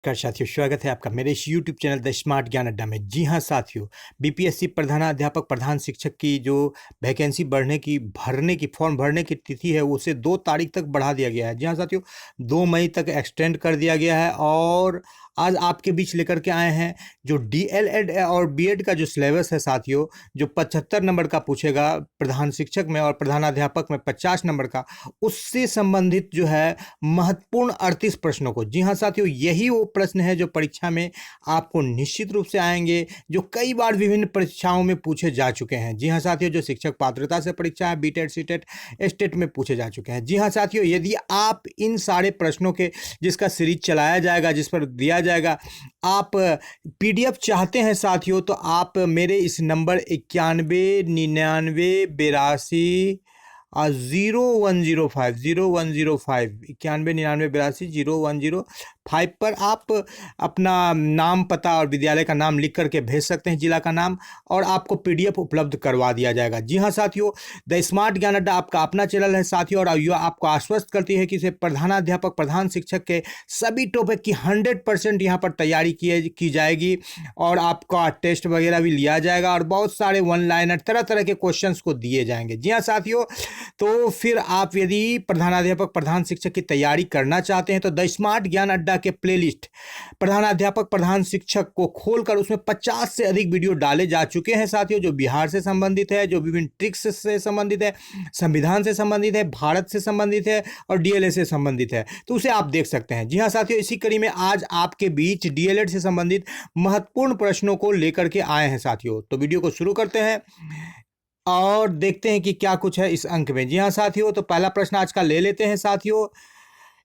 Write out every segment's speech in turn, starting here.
नमस्कार साथियों, स्वागत है आपका मेरे इस यूट्यूब चैनल द स्मार्ट ज्ञान अड्डा में। जी हाँ साथियों, बीपीएससी प्रधानाध्यापक प्रधान शिक्षक की जो वैकेंसी भरने की फॉर्म भरने की तिथि है उसे 2 तारीख तक बढ़ा दिया गया है। जी हाँ साथियों, 2 मई तक एक्सटेंड कर दिया गया है और आज आपके बीच लेकर के आए हैं जो डीएलएड और बीएड का जो सिलेबस है साथियों, जो 75 नंबर का पूछेगा प्रधान शिक्षक में और प्रधानाध्यापक में 50 नंबर का, उससे संबंधित जो है महत्वपूर्ण 38 प्रश्नों को। जी हाँ साथियों, यही वो प्रश्न है जो परीक्षा में आपको निश्चित रूप से आएंगे, जो कई बार विभिन्न परीक्षाओं में पूछे जा चुके हैं। जी हाँ साथियों, जो शिक्षक पात्रता से परीक्षा है, बीटेड सीटेड एस्टेट में पूछे जा चुके हैं। जी हाँ साथियों, यदि आप इन सारे प्रश्नों के जिसका सीरीज चलाया जाएगा, जिस पर दिया जाएगा, आप पीडीएफ चाहते हैं साथियों, तो आप मेरे इस नंबर 9199820105 9199820105 पर आप अपना नाम, पता और विद्यालय का नाम लिख करके भेज सकते हैं, जिला का नाम, और आपको पीडीएफ उपलब्ध करवा दिया जाएगा। जी हाँ साथियों, द स्मार्ट ज्ञान अड्डा आपका अपना चैनल है साथियों, और यह आपको आश्वस्त करती है कि इसे प्रधानाध्यापक प्रधान शिक्षक के सभी टॉपिक की 100% यहाँ पर तैयारी की जाएगी और आपका टेस्ट वगैरह भी लिया जाएगा और बहुत सारे वन लाइनर तरह तरह के क्वेश्चंस को दिए जाएंगे। जी हाँ साथियों, तो फिर आप यदि प्रधानाध्यापक प्रधान शिक्षक की तैयारी करना चाहते हैं तो द स्मार्ट ज्ञान अड्डा के प्लेलिस्ट प्रधानाध्यापक प्रधान शिक्षक को खोलकर उसमें 50 से अधिक वीडियो डाले जा चुके हैं साथियों, जो बिहार से संबंधित है, जो विभिन्न ट्रिक्स से संबंधित है, संविधान से संबंधित है, भारत से संबंधित है और डीएलएड से संबंधित है, तो उसे आप देख सकते हैं। जी हाँ साथियों, इसी कड़ी में आज आपके बीच डीएलएड से संबंधित महत्वपूर्ण प्रश्नों को लेकर के आए हैं साथियों। तो वीडियो को शुरू करते हैं और देखते हैं कि क्या कुछ है इस अंक में। जी हाँ साथियों, तो पहला प्रश्न आज का ले लेते हैं साथियों।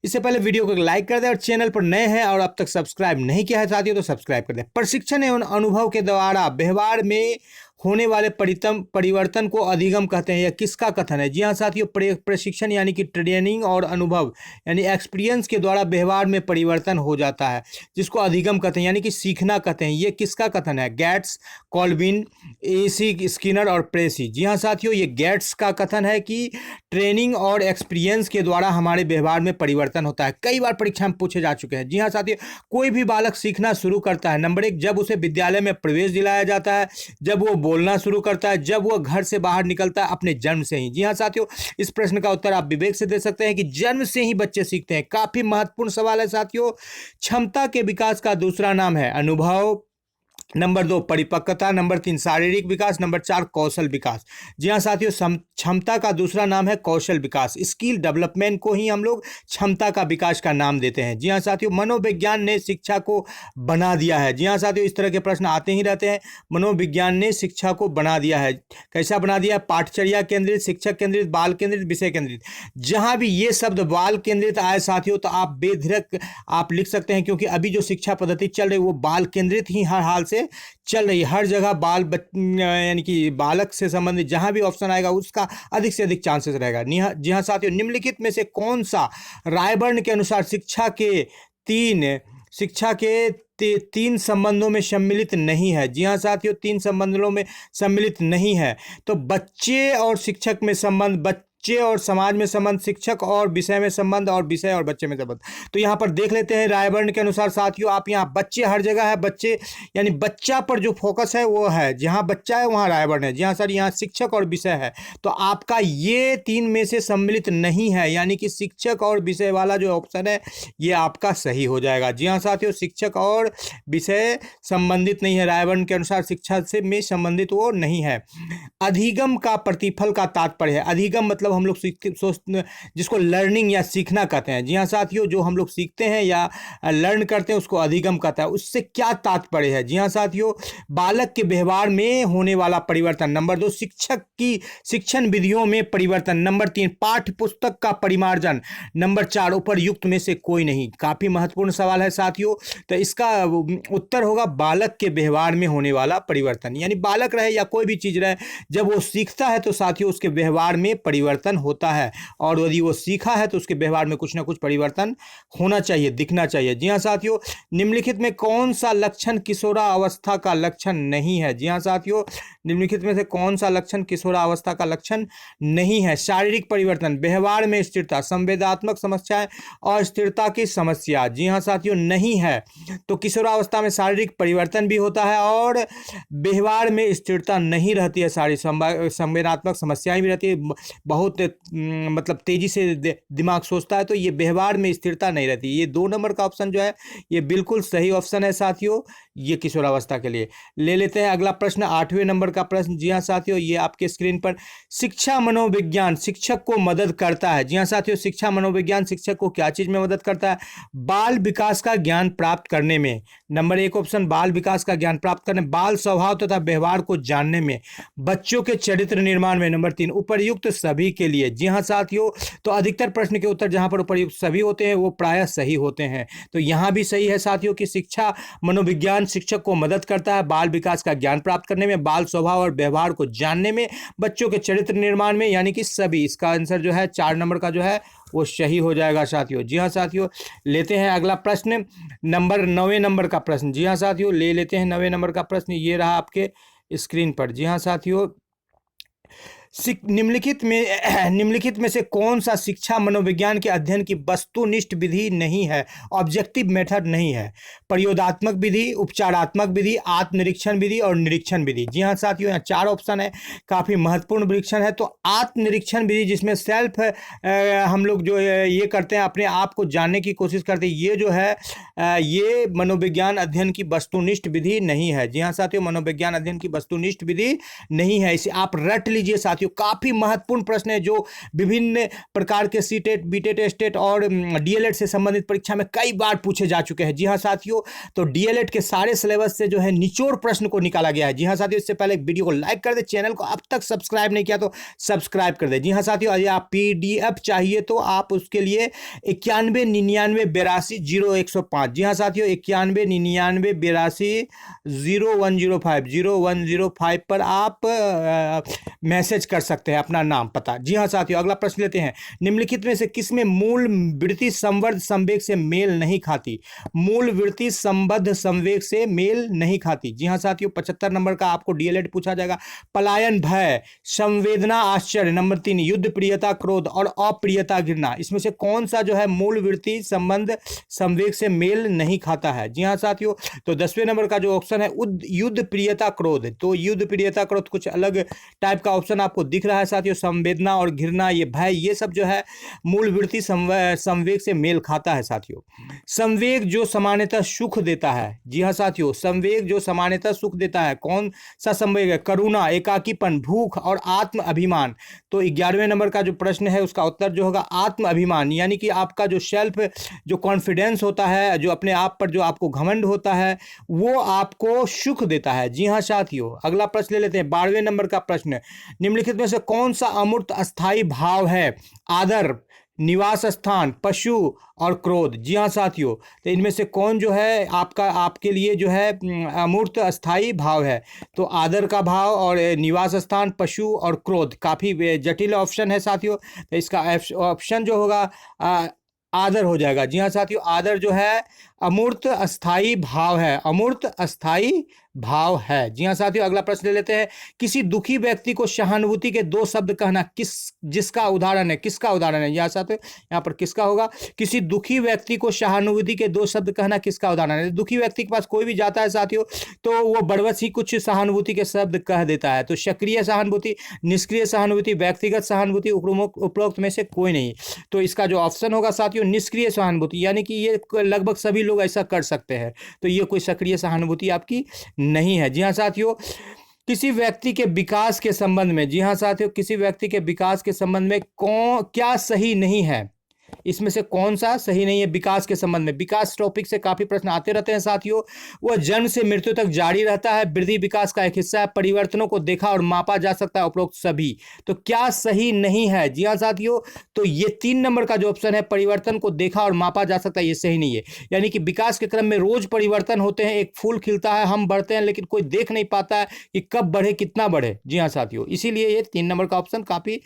इससे पहले वीडियो को लाइक कर दें और चैनल पर नए हैं और अब तक सब्सक्राइब नहीं किया है साथियों तो सब्सक्राइब कर दें। प्रशिक्षण एवं अनुभव के द्वारा व्यवहार में होने वाले परिवर्तन को अधिगम कहते हैं। यह किसका कथन है? जी हाँ साथियों, प्रशिक्षण यानी कि ट्रेनिंग और अनुभव यानी एक्सपीरियंस के द्वारा व्यवहार में परिवर्तन हो जाता है, जिसको अधिगम कहते हैं यानी कि सीखना कहते हैं। ये किसका कथन है? गेट्स, कॉल्विन, एसी स्किनर और प्रेसी। जी हाँ साथियों, ये गेट्स का कथन है कि ट्रेनिंग और एक्सपीरियंस के द्वारा हमारे व्यवहार में परिवर्तन होता है। कई बार परीक्षा में पूछे जा चुके हैं। जी हाँ साथियों, कोई भी बालक सीखना शुरू करता है, नंबर 1, जब उसे विद्यालय में प्रवेश दिलाया जाता है, जब वो बोलना शुरू करता है, जब वो घर से बाहर निकलता है अपने जन्म से ही। जी हाँ साथियों, इस प्रश्न का उत्तर आप विवेक से दे सकते हैं कि जन्म से ही बच्चे सीखते हैं। काफी महत्वपूर्ण सवाल है साथियों। क्षमता के विकास का दूसरा नाम है अनुभव, नंबर 2 परिपक्वता, नंबर 3 शारीरिक विकास, नंबर 4 कौशल विकास। जी हाँ साथियों, क्षमता का दूसरा नाम है कौशल विकास। स्किल डेवलपमेंट को ही हम लोग क्षमता का विकास का नाम देते हैं। जी हाँ साथियों, मनोविज्ञान ने शिक्षा को बना दिया है। जी हाँ साथियों, इस तरह के प्रश्न आते ही रहते हैं। मनोविज्ञान ने शिक्षा को बना दिया है। कैसा बना दिया? पाठचर्या केंद्रित, शिक्षक केंद्रित, बाल केंद्रित, विषय केंद्रित। जहाँ भी ये शब्द बाल केंद्रित आए साथियों तो आप बेधड़क आप लिख सकते हैं, क्योंकि अभी जो शिक्षा पद्धति चल रही है वो बाल केंद्रित ही हर हाल से चल रही है। हर जगह यानी कि बालक से संबंधित जहां भी ऑप्शन आएगा उसका अधिक से अधिक चांसेस रहेगा। जी हाँ साथियों, निम्नलिखित में से कौन सा रायबर्न के अनुसार शिक्षा के तीन संबंधों में सम्मिलित नहीं है? जी हाँ साथियों, 3 संबंधों में सम्मिलित नहीं है। तो बच्चे और शिक्षक में संबंध, बच्चे और समाज में संबंध, शिक्षक और विषय में संबंध, और विषय और बच्चे में संबंध। तो यहाँ पर देख लेते हैं रायबर्न के अनुसार साथियों, आप यहाँ बच्चे हर जगह है, बच्चे यानी बच्चा पर जो फोकस है वो है, जहाँ बच्चा है वहाँ रायबर्न है। जी हाँ सर, यहाँ शिक्षक और विषय है, तो आपका ये 3 में से सम्मिलित नहीं है, यानी कि शिक्षक और विषय वाला जो ऑप्शन है ये आपका सही हो जाएगा। जी हाँ साथियों, शिक्षक और विषय संबंधित नहीं है, रायबर्न के अनुसार शिक्षा से में संबंधित वो नहीं है। अधिगम का प्रतिफल का तात्पर्य है, अधिगम मतलब हम लोग जिसको लर्निंग या सीखना कहते हैं। जी हाँ साथियों, जो हम लोग सीखते हैं या लर्न करते हैं उसको अधिगम कहता है। उससे क्या तात्पर्य है? जी हाँ साथियों, बालक के व्यवहार में होने वाला परिवर्तन, नंबर 2 शिक्षक की शिक्षण विधियों में परिवर्तन, नंबर 3 पाठ्य पुस्तक का परिमार्जन, नंबर 4 उपरयुक्त में से कोई नहीं। काफी महत्वपूर्ण सवाल है साथियों, तो इसका उत्तर होगा बालक के व्यवहार में होने वाला परिवर्तन। यानी बालक रहे या कोई भी चीज रहे, जब वो सीखता है तो साथियों उसके व्यवहार में परिवर्तन परिवर्तन होता है, और यदि वो सीखा है तो उसके व्यवहार में कुछ ना कुछ परिवर्तन होना चाहिए, दिखना चाहिए। जी हाँ साथियों, निम्नलिखित में कौन सा लक्षण किशोरावस्था का लक्षण नहीं है? जी हाँ साथियों, निम्नलिखित में से कौन सा लक्षण किशोरावस्था का लक्षण नहीं है? शारीरिक परिवर्तन, व्यवहार में स्थिरता, संवेदनात्मक समस्याएं और स्थिरता की समस्या। जी हाँ साथियों, नहीं है। तो किशोरावस्था में शारीरिक परिवर्तन भी होता है और व्यवहार में स्थिरता नहीं रहती है, सारी संवेदनात्मक समस्याएं भी रहती है, बहुत मतलब तेजी से दिमाग सोचता है, तो ये व्यवहार में स्थिरता नहीं रहती। ये 2 नंबर का ऑप्शन जो है ये बिल्कुल सही ऑप्शन है साथियों, ये किशोरावस्था के लिए। ले लेते हैं अगला प्रश्न, 8वें नंबर का प्रश्न। जी हाँ साथियों, ये आपके स्क्रीन पर, शिक्षा मनोविज्ञान शिक्षक को मदद करता है। जी हाँ साथियों, शिक्षा मनोविज्ञान शिक्षक को क्या चीज में मदद करता है? बाल विकास का ज्ञान प्राप्त करने में। नंबर 1 ऑप्शन, बाल विकास का ज्ञान प्राप्त करने, बाल स्वभाव तथा व्यवहार को जानने में, बच्चों के चरित्र निर्माण में। नंबर 3, उपर्युक्त सभी के लिए। जी हाँ साथियों, तो अधिकतर प्रश्न के उत्तर जहां पर उपर्युक्त सभी होते हैं वो प्रायः सही होते हैं, तो यहां भी सही है साथियों कि शिक्षा मनोविज्ञान शिक्षक को मदद करता है बाल विकास का ज्ञान प्राप्त करने में, बाल स्वभाव और व्यवहार को जानने में, बच्चों के चरित्र निर्माण में, यानी कि सभी। इसका आंसर जो है 4 नंबर का जो है वो सही हो जाएगा साथियों। जी हाँ साथियों, लेते हैं अगला प्रश्न, नंबर 9वें नंबर का प्रश्न। जी हाँ साथियों, ले लेते हैं 9वें नंबर का प्रश्न, ये रहा आपके स्क्रीन पर। जी हाँ साथियों, निम्नलिखित में से कौन सा शिक्षा मनोविज्ञान के अध्ययन की वस्तुनिष्ठ विधि नहीं है, ऑब्जेक्टिव मेथड नहीं है? प्रयोगात्मक विधि, उपचारात्मक विधि, आत्मनिरीक्षण विधि और निरीक्षण विधि। जी हाँ साथियों, यहाँ 4 ऑप्शन है, काफी महत्वपूर्ण निरीक्षण है। तो आत्मनिरीक्षण विधि, जिसमें सेल्फ हम लोग जो ये करते हैं, अपने आप को जानने की कोशिश करते हैं, ये जो है ये मनोविज्ञान अध्ययन की वस्तुनिष्ठ विधि नहीं है। जी हाँ साथियों, मनोविज्ञान अध्ययन की वस्तुनिष्ठ विधि नहीं है, इसे आप रट लीजिए साथियों। काफी महत्वपूर्ण प्रश्न है जो विभिन्न प्रकार के सीटेट, बीटेट, स्टेट और डीएलएड से संबंधित परीक्षा में कई बार पूछे जा चुके हैं। जी हाँ साथियों, तो डीएलएड के सारे सिलेबस से जो है निचोड़ प्रश्न को निकाला गया है। जी हाँ साथियों, इससे पहले वीडियो को लाइक कर दे, चैनल को अब तक सब्सक्राइब नहीं किया तो सब्सक्राइब कर दे। जी हाँ साथियों, यदि आप पीडीएफ चाहिए तो आप उसके लिए 9199820105। जी हाँ साथियों, 9199820105 पर आप मैसेज कर सकते हैं अपना नाम, पता। जी हाँ साथियों, अगला प्रश्न लेते हैं, निम्नलिखित में से किसमें मूल वृत्ति संवर्ध संवेग से मेल नहीं खाती? मूल वृत्ति संबद्ध संवेग से मेल नहीं खाती। जी हाँ साथियों, 75 नंबर का आपको डीएलएड पूछा जाएगा। पलायन, भय, संवेदना, आश्चर्य। नंबर 3, युद्ध, प्रियता, क्रोध और अप्रियता, घृणा। इसमें से कौन सा जो है मूल वृत्ति संबंध संवेग से मेल नहीं खाता है? जी हाँ साथियों, तो 10वें नंबर का जो ऑप्शन है युद्ध, प्रियता, क्रोध। तो युद्ध, प्रियता, क्रोध कुछ अलग टाइप का ऑप्शन आपको दिख रहा है साथियों। संवेदना और घृणा, ये भय, ये सब जो है मूल वृत्ति संवेग से मेल खाता है साथियों। संवेग जो सामान्यतः सुख देता है। जी हाँ साथियों, संवेग जो सामान्यतः सुख देता है, कौन सा संवेग है? करुणा, एकाकीपन, भूख और आत्म अभिमान। तो 11वें नंबर का जो प्रश्न है उसका उत्तर जो होगा आत्म अभिमान, यानी कि आपका जो सेल्फ, जो कॉन्फिडेंस होता है, जो अपने आप पर जो आपको घमंड होता है, वो आपको सुख देता है। जी हाँ साथियों, अगला प्रश्न ले लेते हैं, 12वें नंबर का प्रश्न, निम्नलिखित में से कौन सा अमूर्त अस्थाई भाव है? आदर, निवास स्थान, पशु और क्रोध। जी हाँ साथियों, तो इनमें से कौन जो है आपके लिए जो है अमूर्त अस्थाई भाव है? तो आदर का भाव और निवास स्थान, पशु और क्रोध। काफ़ी जटिल ऑप्शन है साथियों, तो इसका ऑप्शन जो होगा आदर हो जाएगा। जी हाँ साथियों, आदर जो है अमूर्त अस्थाई भाव है, अमूर्त अस्थाई भाव है। जी हाँ साथियों, अगला प्रश्न ले लेते हैं, किसी दुखी व्यक्ति को सहानुभूति के 2 शब्द कहना, जिसका उदाहरण है? किसका उदाहरण है? यहाँ साथियों, यहाँ पर किसका होगा? किसी दुखी व्यक्ति को सहानुभूति के 2 शब्द कहना किसका उदाहरण है? दुखी व्यक्ति के पास कोई भी जाता है साथियों तो वो बड़बस ही कुछ सहानुभूति के शब्द कह देता है। तो सक्रिय सहानुभूति, निष्क्रिय सहानुभूति, व्यक्तिगत सहानुभूति, उपरोक्त में से कोई नहीं। तो इसका जो ऑप्शन होगा साथियों निष्क्रिय सहानुभूति, यानी कि ये लगभग सभी लोग ऐसा कर सकते हैं, तो ये कोई सक्रिय सहानुभूति आपकी नहीं है। जी हाँ साथियों, किसी व्यक्ति के विकास के संबंध में, जी हाँ साथियों, किसी व्यक्ति के विकास के संबंध में क्या सही नहीं है? इसमें से कौन सा सही नहीं है विकास के संबंध में? विकास टॉपिक से काफी प्रश्न आते रहते हैं साथियों। वह जन्म से मृत्यु तक जारी रहता है, वृद्धि विकास का एक हिस्सा है, परिवर्तनों को देखा और मापा जा सकता है, उपरोक्त सभी। तो क्या सही नहीं है? जी हाँ साथियों, तो ये 3 नंबर का जो ऑप्शन है, परिवर्तन को देखा और मापा जा सकता है, ये सही नहीं है। यानी कि विकास के क्रम में रोज परिवर्तन होते हैं, एक फूल खिलता है, हम बढ़ते हैं, लेकिन कोई देख नहीं पाता है कि कब बढ़े, कितना बढ़े। जी हाँ साथियों, इसीलिए ये 3 नंबर का ऑप्शन काफी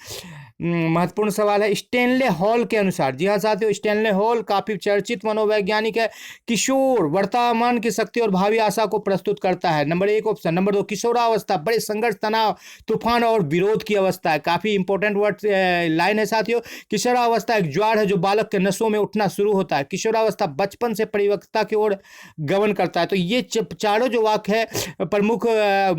महत्वपूर्ण सवाल है। स्टैनले हॉल के अनुसार, जी हाँ साथियों, स्टैनले हॉल काफी चर्चित मनोवैज्ञानिक है। किशोर वर्तमान की शक्ति और भावी आशा को प्रस्तुत करता है, नंबर 1 ऑप्शन। नंबर 2, किशोरावस्था बड़े संघर्ष, तनाव, तूफान और विरोध की अवस्था है। काफी इंपॉर्टेंट वर्ड लाइन है साथियों। किशोरावस्था एक ज्वार है जो बालक के नसों में उठना शुरू होता है। किशोरावस्था बचपन से परिपक्वता की ओर गमन करता है। तो ये चारों जो वाक्य है प्रमुख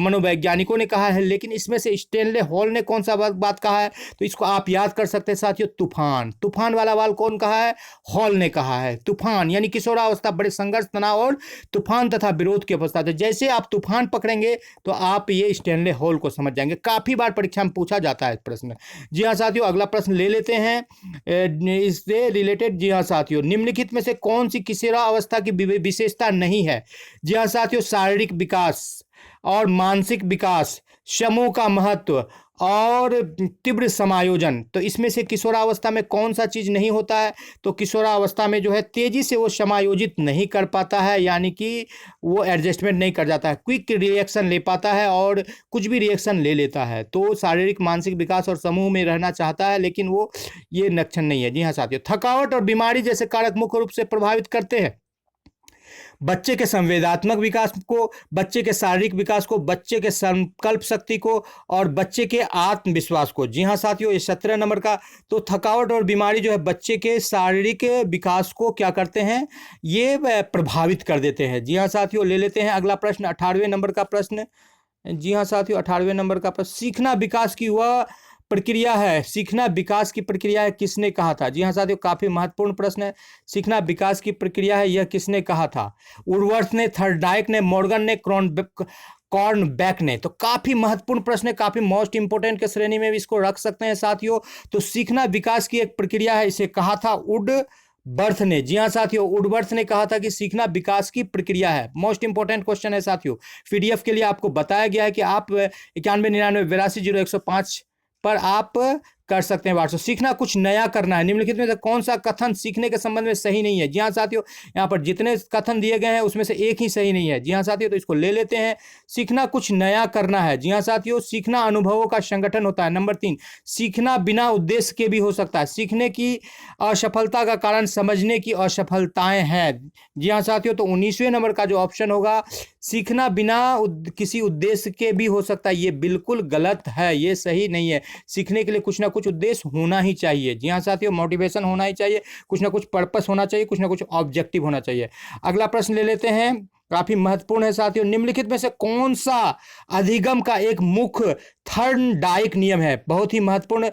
मनोवैज्ञानिकों ने कहा है, लेकिन इसमें से स्टैनले हॉल ने कौन सा बात कहा है, तो इसको आप याद कर सकते हैं साथियों, तूफान। तूफान वाला वाल कौन कहा है, हॉल ने कहा है। तूफान यानी किशोरावस्था बड़े संघर्ष, तनाव और तूफान तथा विरोध की अवस्था। तो जैसे आप तूफान पकड़ेंगे तो आप ये स्टैनले हॉल को समझ जाएंगे। काफी बार परीक्षा में पूछा जाता है प्रश्न। जी हाँ साथियों, अगला प्रश्न ले लेते हैं इससे रिलेटेड। जी हाँ साथियों, निम्नलिखित में से कौन सी किशोरावस्था की विशेषता नहीं है। जी हाँ साथियों, शारीरिक विकास और मानसिक विकास, समूह का महत्व और तीव्र समायोजन। तो इसमें से किशोरावस्था में कौन सा चीज नहीं होता है, तो किशोरावस्था में जो है तेजी से वो समायोजित नहीं कर पाता है, यानी कि वो एडजस्टमेंट नहीं कर जाता है, क्विक रिएक्शन ले पाता है और कुछ भी रिएक्शन ले लेता है। तो शारीरिक मानसिक विकास और समूह में रहना चाहता है, लेकिन वो ये लक्षण नहीं है। जी हाँ साथियों, थकावट और बीमारी जैसे कारक मुख्य रूप से प्रभावित करते हैं बच्चे के संवेदनात्मक विकास को, बच्चे के शारीरिक विकास को, बच्चे के संकल्प शक्ति को और बच्चे के आत्मविश्वास को। जी हाँ साथियों, ये 17 नंबर का। तो थकावट और बीमारी जो है बच्चे के शारीरिक विकास को क्या करते हैं, ये प्रभावित कर देते हैं। जी हाँ साथियों, ले लेते हैं अगला प्रश्न, 18वें नंबर का प्रश्न। जी हाँ साथियों, 18वें नंबर का प्रश्न, सीखना विकास की वह प्रक्रिया है, सीखना विकास की प्रक्रिया है, किसने कहा था। जी हाँ साथियों, काफी महत्वपूर्ण प्रश्न है। सीखना विकास की प्रक्रिया है, यह किसने कहा था। वुडवर्थ ने, थर्डाइक ने, मॉर्गन ने, कॉर्नबेक ने। तो काफी महत्वपूर्ण प्रश्न है, काफी मोस्ट इंपोर्टेंट के श्रेणी में भी इसको रख सकते हैं साथियों। तो सीखना विकास की एक प्रक्रिया है, इसे कहा था वुडवर्थ ने। जी हाँ साथियों, वुडवर्थ ने कहा था कि सीखना विकास की प्रक्रिया है। मोस्ट इंपोर्टेंट क्वेश्चन है साथियों। पीडीएफ के लिए आपको बताया गया है कि आप 9199820105 पर आप कर सकते हैं व्हाट्सएप। सीखना कुछ नया करना है, निम्नलिखित में से कौन सा कथन सीखने के संबंध में सही नहीं है। जी हाँ साथियों, यहाँ पर जितने कथन दिए गए हैं उसमें से एक ही सही नहीं है। जी हाँ साथियों, तो इसको ले लेते हैं। सीखना कुछ नया करना है। जी हाँ साथियों, सीखना अनुभवों का संगठन होता है। नंबर 3, सीखना बिना उद्देश्य के भी हो सकता है। सीखने की असफलता का कारण समझने की असफलताएं हैं। जी हाँ साथियों, तो 19वें नंबर का जो ऑप्शन होगा, सीखना बिना किसी उद्देश्य के भी हो सकता है, ये बिल्कुल गलत है, ये सही नहीं है। सीखने के लिए कुछ ना कुछ उद्देश्य होना ही चाहिए। जी हाँ साथियों, मोटिवेशन होना ही चाहिए, कुछ ना कुछ पर्पस होना चाहिए, कुछ ना कुछ ऑब्जेक्टिव होना चाहिए। अगला प्रश्न ले लेते हैं, काफी महत्वपूर्ण है साथियों। निम्नलिखित में से कौन सा अधिगम का एक मुख्य थर्नडाइक नियम है। बहुत ही महत्वपूर्ण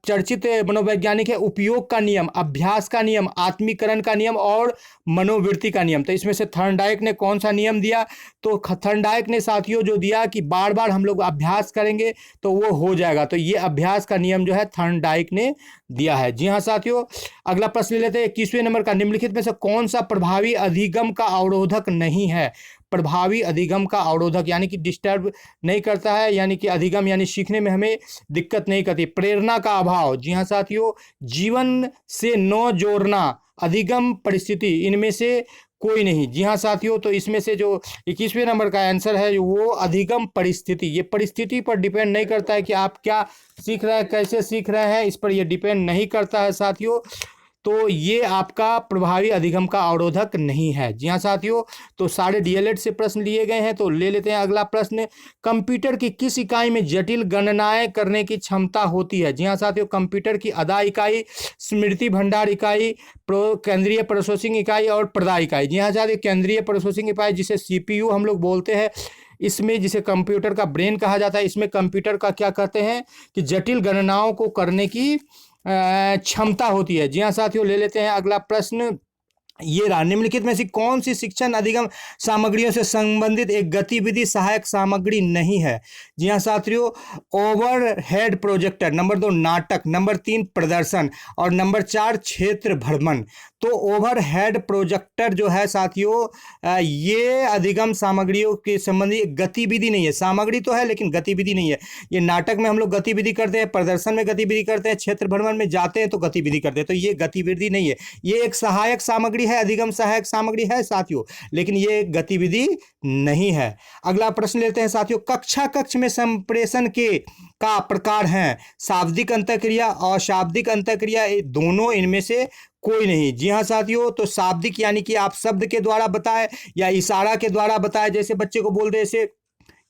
चर्चित मनोवैज्ञानिक है। उपयोग का नियम, अभ्यास का नियम, आत्मीकरण का नियम और मनोवृत्ति का नियम। तो इसमें से थर्नडाइक ने कौन सा नियम दिया, तो थर्नडाइक ने साथियों जो दिया कि बार बार हम लोग अभ्यास करेंगे तो वो हो जाएगा। तो ये अभ्यास का नियम जो है थर्नडाइक ने दिया है। जी हाँ साथियों, अगला प्रश्न ले लेते हैं 21वें नंबर का। निम्नलिखित में से कौन सा प्रभावी अधिगम का अवरोधक नहीं है। प्रभावी अधिगम का अवरोधक यानी कि डिस्टर्ब नहीं करता है, यानी कि अधिगम यानी सीखने में हमें दिक्कत नहीं करती। प्रेरणा का अभाव, जी हाँ साथियों, जीवन से न जोड़ना, अधिगम, परिस्थिति, इनमें से कोई नहीं। जी हाँ साथियों, तो इसमें से जो 21वें नंबर का आंसर है वो अधिगम परिस्थिति। ये परिस्थिति पर डिपेंड नहीं करता है कि आप क्या सीख रहे हैं, कैसे सीख रहे हैं, इस पर ये डिपेंड नहीं करता है साथियों। तो ये आपका प्रभावी अधिगम का अवरोधक नहीं है। जी हाँ साथियों, तो सारे डीएलएड से प्रश्न लिए गए हैं। तो ले लेते हैं अगला प्रश्न। कंप्यूटर की किस इकाई में जटिल गणनाएं करने की क्षमता होती है। जी हाँ साथियों, कंप्यूटर की अदा इकाई, स्मृति भंडार इकाई, केंद्रीय प्रोसेसिंग इकाई और प्रदा इकाई। जी हाँ साथियों, केंद्रीय प्रोसेसिंग इकाई जिसे सीपीयू हम लोग बोलते हैं, इसमें जिसे कंप्यूटर का ब्रेन कहा जाता है, इसमें कंप्यूटर का क्या कहते हैं कि जटिल गणनाओं को करने की क्षमता होती है। जी हाँ साथियों, ले लेते हैं अगला प्रश्न। ये रहा, निम्नलिखित में से कौन सी शिक्षण अधिगम सामग्रियों से संबंधित एक गतिविधि सहायक सामग्री नहीं है। जी हाँ साथियों, ओवरहेड प्रोजेक्टर, नंबर 2 नाटक, नंबर 3 प्रदर्शन और नंबर 4 क्षेत्र भ्रमण। तो ओवरहेड प्रोजेक्टर जो है साथियों, ये अधिगम सामग्रियों के संबंधी गतिविधि नहीं है। सामग्री तो है लेकिन गतिविधि नहीं है। ये नाटक में हम लोग गतिविधि करते हैं, प्रदर्शन में गतिविधि करते हैं, क्षेत्र भ्रमण में जाते हैं तो गतिविधि करते हैं, तो ये गतिविधि नहीं है। ये एक सहायक सामग्री है, अधिगम सहायक सामग्री है साथियों, लेकिन ये गतिविधि नहीं है। अगला प्रश्न लेते हैं साथियों, कक्षा कक्ष में संप्रेषण के का प्रकार है शाब्दिक अंतःक्रिया और शाब्दिक अंतःक्रिया, दोनों इनमें से कोई नहीं। जी हाँ साथियों, तो शाब्दिक यानी कि आप शब्द के द्वारा बताएं या इशारा के द्वारा बताएं, जैसे बच्चे को बोल दे ऐसे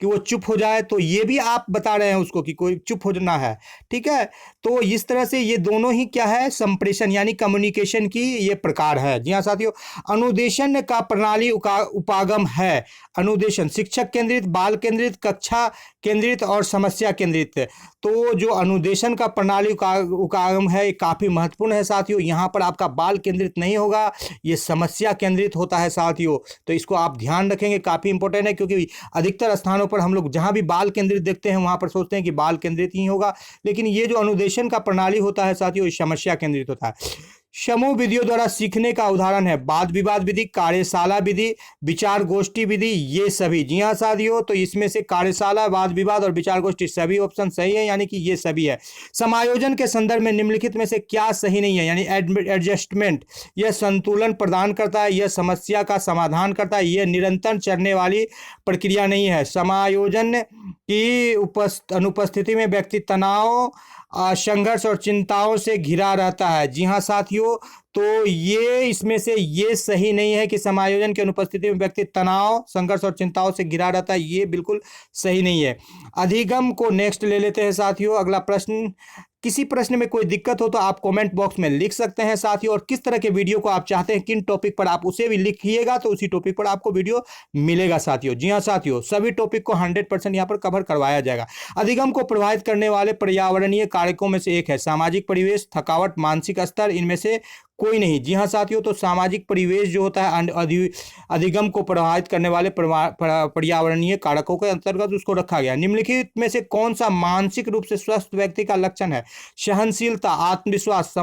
कि वो चुप हो जाए, तो ये भी आप बता रहे हैं उसको कि कोई चुप हो ना है, ठीक है। तो इस तरह से ये दोनों ही क्या है, संप्रेषण यानी कम्युनिकेशन की ये प्रकार है। जी हाँ साथियों, अनुदेशन का प्रणाली उपागम है। अनुदेशन शिक्षक केंद्रित, बाल केंद्रित, कक्षा केंद्रित और समस्या केंद्रित। तो जो अनुदेशन का प्रणाली उपागम है, काफ़ी महत्वपूर्ण है साथियों। यहाँ पर आपका बाल केंद्रित नहीं होगा, ये समस्या केंद्रित होता है साथियों, तो इसको आप ध्यान रखेंगे, काफ़ी इंपॉर्टेंट है, क्योंकि अधिकतर स्थानों पर हम लोग जहाँ भी बाल केंद्रित देखते हैं वहाँ पर सोचते हैं कि बाल केंद्रित ही होगा, लेकिन ये जो अनुदेशन का प्रणाली होता है साथियों, ये समस्या केंद्रित होता है। समूह विधियों द्वारा सीखने का उदाहरण है वाद विवाद विधि, कार्यशाला विधि, विचार गोष्ठी विधि, ये सभी। जी हाँ साथियों, तो इसमें से कार्यशाला, वाद विवाद और विचार गोष्ठी सभी ऑप्शन सही है, यानी कि ये सभी है। समायोजन के संदर्भ में निम्नलिखित में से क्या सही नहीं है, यानी एडजस्टमेंट, यह संतुलन प्रदान करता है, यह समस्या का समाधान करता है, यह निरंतर चलने वाली प्रक्रिया नहीं है। समायोजन की अनुपस्थिति में व्यक्ति तनाव, संघर्ष और चिंताओं से घिरा रहता है। जी हाँ साथियों, तो ये इसमें से ये सही नहीं है कि समायोजन की अनुपस्थिति में व्यक्ति तनाव, संघर्ष और चिंताओं से घिरा रहता है, ये बिल्कुल सही नहीं है। अधिगम को नेक्स्ट ले लेते हैं साथियों। अगला प्रश्न, किसी प्रश्न में कोई दिक्कत हो तो आप कमेंट बॉक्स में लिख सकते हैं साथियों, और किस तरह के वीडियो को आप चाहते हैं, किन टॉपिक पर, आप उसे भी लिखिएगा तो उसी टॉपिक पर आपको वीडियो मिलेगा साथियों। जी हाँ साथियों, सभी टॉपिक को 100% यहाँ पर कवर करवाया जाएगा। अधिगम को प्रभावित करने वाले पर्यावरणीय कारकों में से एक है सामाजिक परिवेश, थकावट, मानसिक स्तर, इनमें से कोई नहीं। जी हाँ साथियों, तो सामाजिक परिवेश जो होता है अधिगम को प्रभावित करने वाले पर्यावरणीय कारकों के अंतर्गत उसको रखा गया। निम्नलिखित में से कौन सा मानसिक रूप से स्वस्थ व्यक्ति का लक्षण है? सहनशीलता, आत्मविश्वास,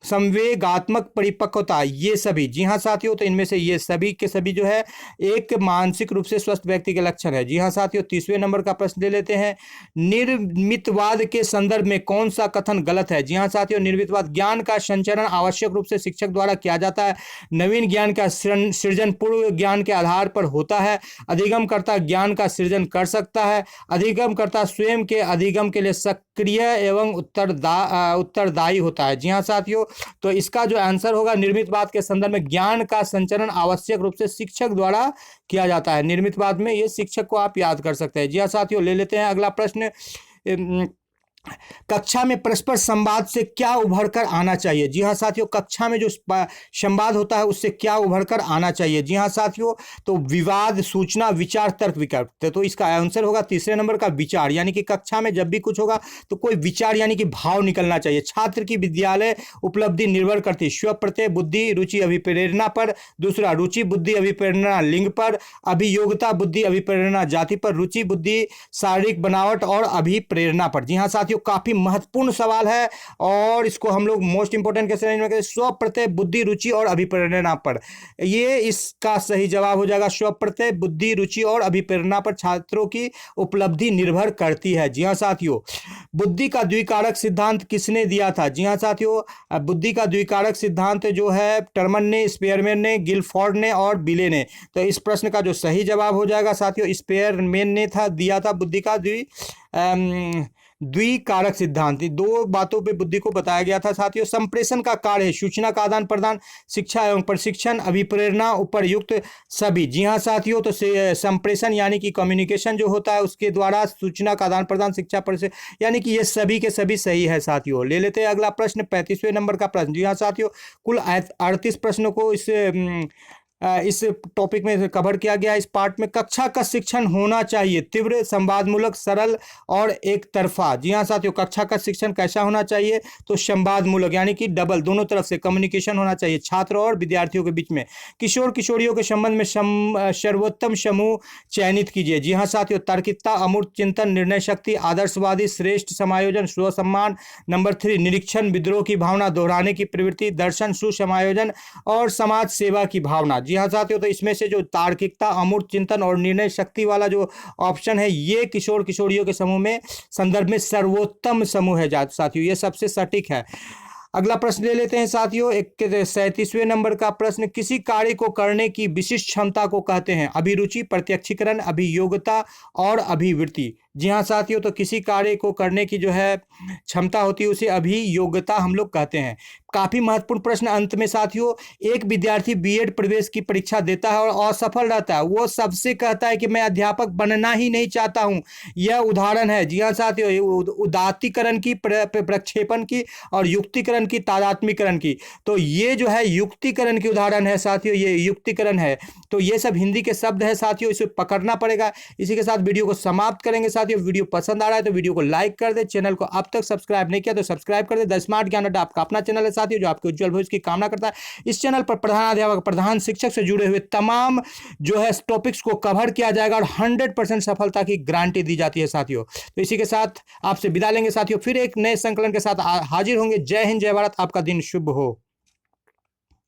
संवेगात्मक परिपक्वता, ये सभी। जी हाँ साथियों, तो इनमें से ये सभी के सभी जो है एक मानसिक रूप से स्वस्थ व्यक्ति के लक्षण है। जी हाँ साथियों, 30वें नंबर का प्रश्न ले लेते हैं, निर्मितवाद के संदर्भ में कौन सा कथन गलत है? जी हाँ साथियों, निर्मितवाद, ज्ञान का संचरण आवश्यक रूप से शिक्षक द्वारा किया जाता है, नवीन ज्ञान का सृजन पूर्व ज्ञान के आधार पर होता है, अधिगमकर्ता ज्ञान का सृजन कर सकता है, अधिगमकर्ता स्वयं के अधिगम के लिए सक्रिय एवं उत्तरदायी होता है। जी हाँ साथियों, तो इसका जो आंसर होगा, निर्मितवाद के संदर्भ में ज्ञान का संचरण आवश्यक रूप से शिक्षक द्वारा किया जाता है। निर्मितवाद में ये शिक्षक को आप याद कर सकते हैं। जी हाँ साथियों, ले लेते हैं अगला प्रश्न, कक्षा में परस्पर संवाद से क्या उभर कर आना चाहिए? जी हाँ साथियों, कक्षा में जो संवाद होता है उससे क्या उभर कर आना चाहिए? जी हाँ साथियों, तो विवाद, सूचना, विचार, तर्क विकल्प। तो इसका आंसर होगा 3रे नंबर का विचार, यानी कि कक्षा में जब भी कुछ होगा तो कोई विचार यानी कि भाव निकलना चाहिए। छात्र की विद्यालय उपलब्धि निर्भर करती है स्व प्रत्यय, बुद्धि, रुचि, अभिप्रेरणा पर। दूसरा, रुचि, बुद्धि, अभिप्रेरणा लिंग पर। अभियोग्यता, बुद्धि, अभिप्रेरणा जाति पर। रुचि, बुद्धि, शारीरिक बनावट और अभिप्रेरणा पर। जी हाँ साथियों, काफी महत्वपूर्ण सवाल है और इसको हम लोग मोस्ट इंपोर्टेंट कैसे रेंज में करें, स्व प्रत्यय, बुद्धि, रुचि और अभिप्रेरणा पर। ये इसका सही जवाब हो जाएगा, स्व प्रत्यय, बुद्धि, रुचि और अभिप्रेरणा पर छात्रों की उपलब्धि निर्भर करती है। जी हाँ साथियों, बुद्धि का द्विकारक सिद्धांत किसने दिया था? जी हाँ साथियों, बुद्धि का द्विकारक सिद्धांत जो है टर्मन ने, स्पेयरमैन ने, गिलफोर्ड ने और बिले ने। तो इस प्रश्न का जो सही जवाब हो जाएगा साथियों, स्पेयरमैन ने दिया था बुद्धि का द्विकारक सिद्धांत। दो बातों पे बुद्धि को बताया गया था साथियों। संप्रेषण का कार्य है सूचना का आदान प्रदान, शिक्षा एवं प्रशिक्षण, अभिप्रेरणा, उपरयुक्त सभी। जी हाँ साथियों, तो संप्रेषण यानी कि कम्युनिकेशन जो होता है उसके द्वारा सूचना का आदान प्रदान, शिक्षा प्रशिक्षण, यानी कि ये सभी के सभी सही है साथियों। ले लेते हैं अगला प्रश्न, 35वें नंबर का प्रश्न। जी हाँ साथियों, कुल 38 प्रश्नों को इस इस टॉपिक में कवर किया गया। इस पार्ट में कक्षा का शिक्षण होना चाहिए तीव्र, संवादमूलक, सरल और एक तरफा। जी हाँ साथियों, कक्षा का शिक्षण कैसा होना चाहिए? तो संवादमूलक यानी कि डबल, दोनों तरफ से कम्युनिकेशन होना चाहिए छात्र और विद्यार्थियों के बीच में। किशोर किशोरियों के संबंध में सर्वोत्तम समूह चयनित कीजिए। जी हाँ साथियों, तार्किकता, अमूर्त चिंतन, निर्णय शक्ति, आदर्शवादी, श्रेष्ठ समायोजन, स्वसम्मान। नंबर 3, निरीक्षण, विद्रोह की भावना, दोहराने की प्रवृत्ति, दर्शन, सुसमायोजन और समाज सेवा की भावना। जी हाँ साथियों, तो इसमें से जो तार्किकता, अमूर्त चिंतन और निर्णय शक्ति वाला जो ऑप्शन है, ये किशोर किशोरियों के समूह में संदर्भ में सर्वोत्तम समूह है साथियों, ये सबसे सटीक है। अगला प्रश्न ले लेते हैं साथियों, 37वें नंबर का प्रश्न, किसी कार्य को करने की विशिष्ट क्षमता को कहते हैं? अभिरुचि, प्रत्यक्षीकरण, अभियोग्यता और अभिवृत्ति। जी हाँ साथियों, तो किसी कार्य को करने की जो है क्षमता होती है उसे अभियोग्यता हम लोग कहते हैं। काफी महत्वपूर्ण प्रश्न अंत में साथियों, एक विद्यार्थी बीएड प्रवेश की परीक्षा देता है और असफल रहता है, वो सबसे कहता है कि मैं अध्यापक बनना ही नहीं चाहता हूं। यह उदाहरण है, जी हाँ साथियों, उदात्तीकरण की, प्रक्षेपण की और युक्तिकरण की, तादात्म्यकरण की। तो ये जो है युक्तिकरण की उदाहरण है साथियों, ये युक्तिकरण है। तो ये सब हिंदी के शब्द है साथियों, इसे पकड़ना पड़ेगा। इसी के साथ वीडियो को समाप्त करेंगे साथियों। वीडियो पसंद आ रहा है तो वीडियो को लाइक कर दे, चैनल को अब तक सब्सक्राइब नहीं किया तो सब्सक्राइब कर दे। द स्मार्ट ज्ञान अड्डा आपका अपना चैनल है साथियों, जो आपके उज्जवल भविष्य की कामना करता है। इस चैनल पर प्रधानाध्यापक, प्रधान शिक्षक से जुड़े हुए तमाम जो है टॉपिक्स को कवर किया जाएगा और 100% सफलता की गारंटी दी जाती है साथियों। तो इसी के साथ आपसे विदा लेंगे साथियों, फिर एक नए संकलन के साथ हाजिर होंगे। जय हिंद, जय भारत, आपका दिन शुभ हो।